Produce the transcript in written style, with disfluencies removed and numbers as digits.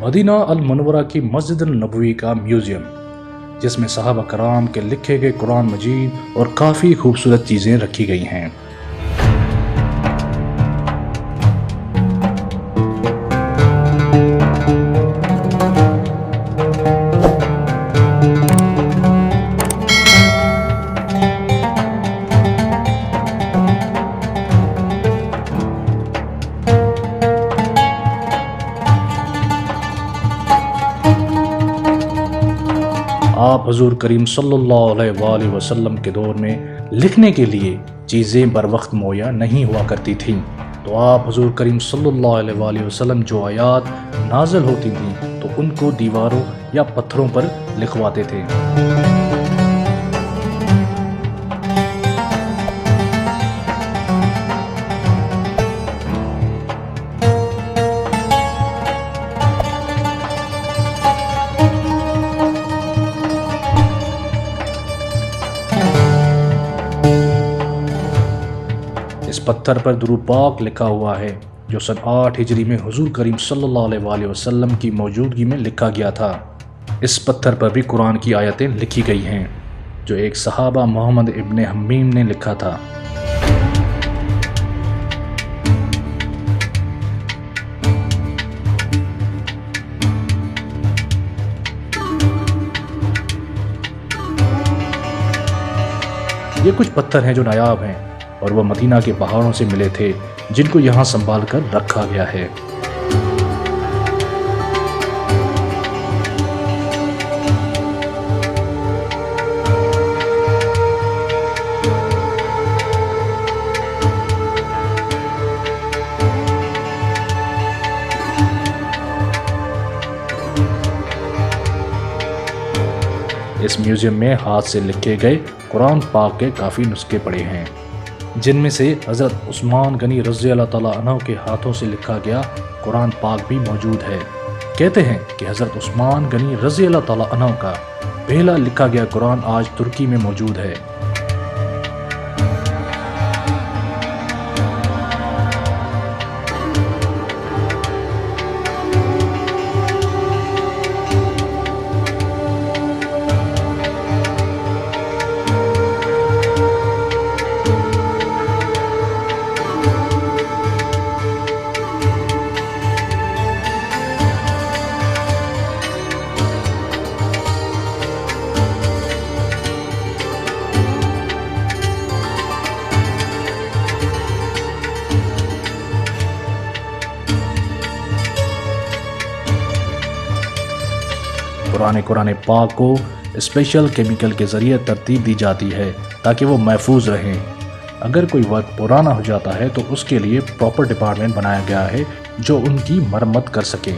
Medina अल मुनव्वरा की मस्जिद नबवी का म्यूज़ियम, जिसमें सहाबा कराम के लिखे गए कुरान मजीद और काफ़ी खूबसूरत चीज़ें रखी गई हैं। आप हजूर करीम सल्लल्लाहु अलैहि वसल्लम के दौर में लिखने के लिए चीज़ें बर वक्त मुहैया नहीं हुआ करती थीं, तो आप हजूर करीम सल्लल्लाहु अलैहि वसल्लम जो आयात नाज़िल होती थीं तो उनको दीवारों या पत्थरों पर लिखवाते थे। इस पत्थर पर दुरूद पाक लिखा हुआ है, जो सन 8 हिजरी में हुजूर करीम सल्लल्लाहु अलैहि वसल्लम की मौजूदगी में लिखा गया था। इस पत्थर पर भी कुरान की आयतें लिखी गई हैं, जो एक सहाबा मोहम्मद इब्ने हमीम ने लिखा था। ये कुछ पत्थर हैं जो नायाब हैं और वह मदीना के पहाड़ों से मिले थे, जिनको यहाँ संभाल कर रखा गया है। इस म्यूजियम में हाथ से लिखे गए कुरान पाक के काफ़ी नुस्खे पड़े हैं, जिनमें से हज़रत उस्मान गनी रज़ी अल्लाह तआला अन्हु के हाथों से लिखा गया कुरान पाक भी मौजूद है। कहते हैं कि हज़रत उस्मान गनी रज़ी अल्लाह तआला अन्हु का पहला लिखा गया कुरान आज तुर्की में मौजूद है। कुरान पाक को स्पेशल केमिकल के ज़रिए तरतीब दी जाती है ताकि वो महफूज रहें। अगर कोई वर्क पुराना हो जाता है तो उसके लिए प्रॉपर डिपार्टमेंट बनाया गया है जो उनकी मरम्मत कर सके।